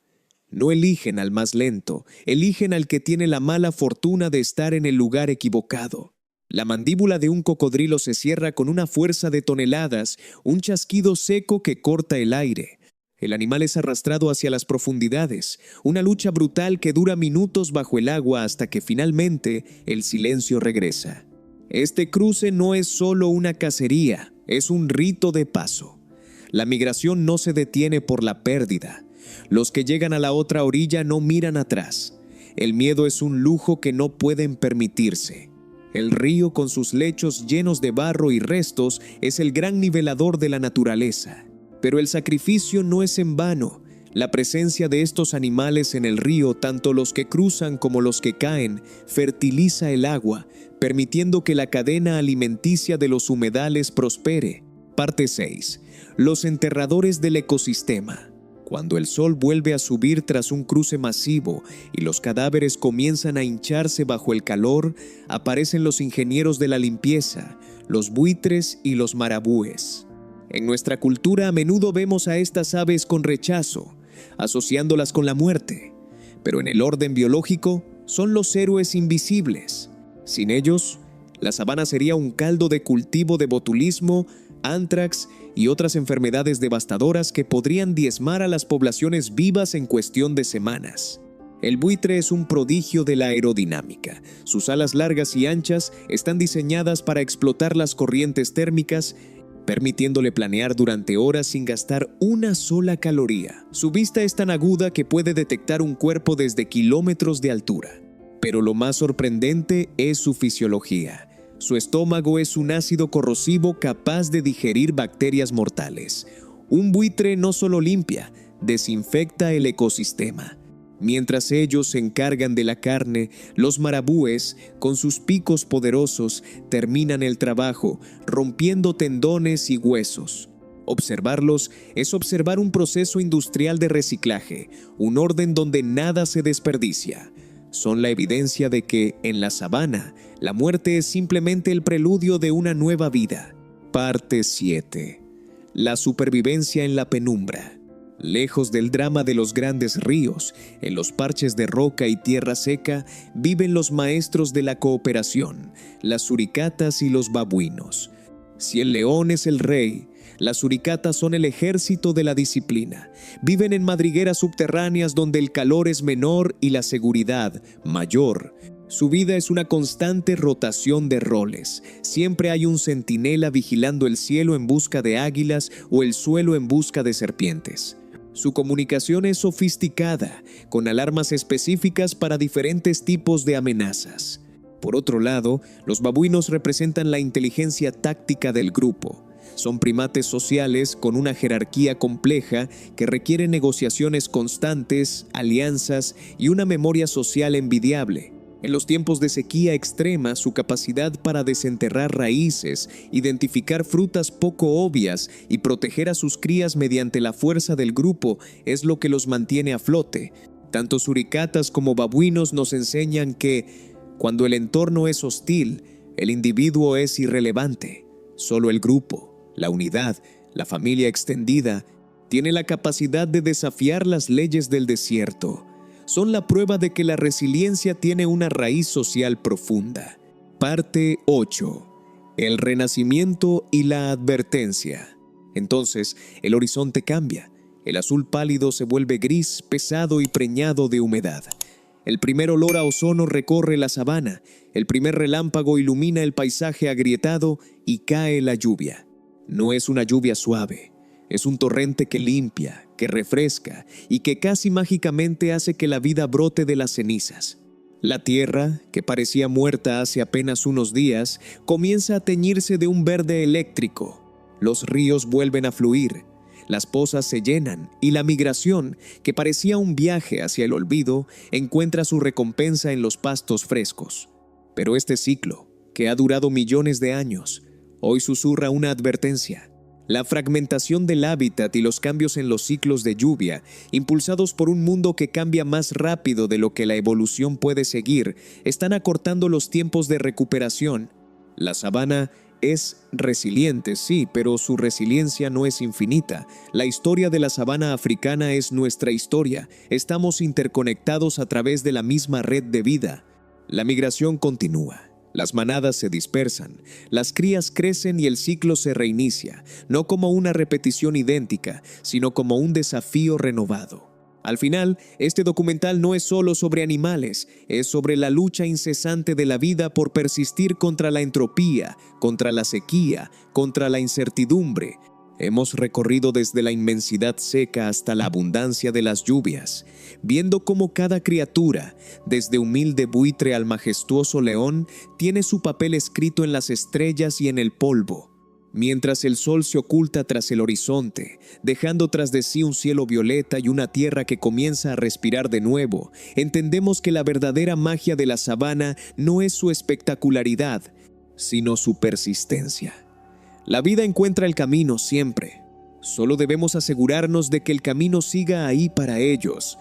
No eligen al más lento, eligen al que tiene la mala fortuna de estar en el lugar equivocado. La mandíbula de un cocodrilo se cierra con una fuerza de toneladas, un chasquido seco que corta el aire. El animal es arrastrado hacia las profundidades, una lucha brutal que dura minutos bajo el agua hasta que finalmente el silencio regresa. Este cruce no es solo una cacería, es un rito de paso. La migración no se detiene por la pérdida. Los que llegan a la otra orilla no miran atrás. El miedo es un lujo que no pueden permitirse. El río, con sus lechos llenos de barro y restos, es el gran nivelador de la naturaleza. Pero el sacrificio no es en vano. La presencia de estos animales en el río, tanto los que cruzan como los que caen, fertiliza el agua, permitiendo que la cadena alimenticia de los humedales prospere. Parte 6. Los enterradores del ecosistema. Cuando el sol vuelve a subir tras un cruce masivo y los cadáveres comienzan a hincharse bajo el calor, aparecen los ingenieros de la limpieza, los buitres y los marabúes. En nuestra cultura a menudo vemos a estas aves con rechazo, asociándolas con la muerte, pero en el orden biológico son los héroes invisibles. Sin ellos, la sabana sería un caldo de cultivo de botulismo, ántrax y otras enfermedades devastadoras que podrían diezmar a las poblaciones vivas en cuestión de semanas. El buitre es un prodigio de la aerodinámica. Sus alas largas y anchas están diseñadas para explotar las corrientes térmicas, permitiéndole planear durante horas sin gastar una sola caloría. Su vista es tan aguda que puede detectar un cuerpo desde kilómetros de altura. Pero lo más sorprendente es su fisiología. Su estómago es un ácido corrosivo capaz de digerir bacterias mortales. Un buitre no solo limpia, desinfecta el ecosistema. Mientras ellos se encargan de la carne, los marabúes, con sus picos poderosos, terminan el trabajo, rompiendo tendones y huesos. Observarlos es observar un proceso industrial de reciclaje, un orden donde nada se desperdicia. Son la evidencia de que, en la sabana, la muerte es simplemente el preludio de una nueva vida. Parte 7. La supervivencia en la penumbra. Lejos del drama de los grandes ríos, en los parches de roca y tierra seca, viven los maestros de la cooperación, las suricatas y los babuinos. Si el león es el rey, las suricatas son el ejército de la disciplina. Viven en madrigueras subterráneas donde el calor es menor y la seguridad mayor. Su vida es una constante rotación de roles. Siempre hay un centinela vigilando el cielo en busca de águilas o el suelo en busca de serpientes. Su comunicación es sofisticada, con alarmas específicas para diferentes tipos de amenazas. Por otro lado, los babuinos representan la inteligencia táctica del grupo. Son primates sociales con una jerarquía compleja que requiere negociaciones constantes, alianzas y una memoria social envidiable. En los tiempos de sequía extrema, su capacidad para desenterrar raíces, identificar frutas poco obvias y proteger a sus crías mediante la fuerza del grupo es lo que los mantiene a flote. Tanto suricatas como babuinos nos enseñan que, cuando el entorno es hostil, el individuo es irrelevante. Solo el grupo, la unidad, la familia extendida, tiene la capacidad de desafiar las leyes del desierto. Son la prueba de que la resiliencia tiene una raíz social profunda. Parte 8. El renacimiento y la advertencia. Entonces, el horizonte cambia. El azul pálido se vuelve gris, pesado y preñado de humedad. El primer olor a ozono recorre la sabana. El primer relámpago ilumina el paisaje agrietado y cae la lluvia. No es una lluvia suave. Es un torrente que limpia, que refresca y que casi mágicamente hace que la vida brote de las cenizas. La tierra, que parecía muerta hace apenas unos días, comienza a teñirse de un verde eléctrico. Los ríos vuelven a fluir, las pozas se llenan y la migración, que parecía un viaje hacia el olvido, encuentra su recompensa en los pastos frescos. Pero este ciclo, que ha durado millones de años, hoy susurra una advertencia. La fragmentación del hábitat y los cambios en los ciclos de lluvia, impulsados por un mundo que cambia más rápido de lo que la evolución puede seguir, están acortando los tiempos de recuperación. La sabana es resiliente, sí, pero su resiliencia no es infinita. La historia de la sabana africana es nuestra historia. Estamos interconectados a través de la misma red de vida. La migración continúa. Las manadas se dispersan, las crías crecen y el ciclo se reinicia, no como una repetición idéntica, sino como un desafío renovado. Al final, este documental no es solo sobre animales, es sobre la lucha incesante de la vida por persistir contra la entropía, contra la sequía, contra la incertidumbre. Hemos recorrido desde la inmensidad seca hasta la abundancia de las lluvias, viendo cómo cada criatura, desde humilde buitre al majestuoso león, tiene su papel escrito en las estrellas y en el polvo. Mientras el sol se oculta tras el horizonte, dejando tras de sí un cielo violeta y una tierra que comienza a respirar de nuevo, entendemos que la verdadera magia de la sabana no es su espectacularidad, sino su persistencia. La vida encuentra el camino siempre. Solo debemos asegurarnos de que el camino siga ahí para ellos,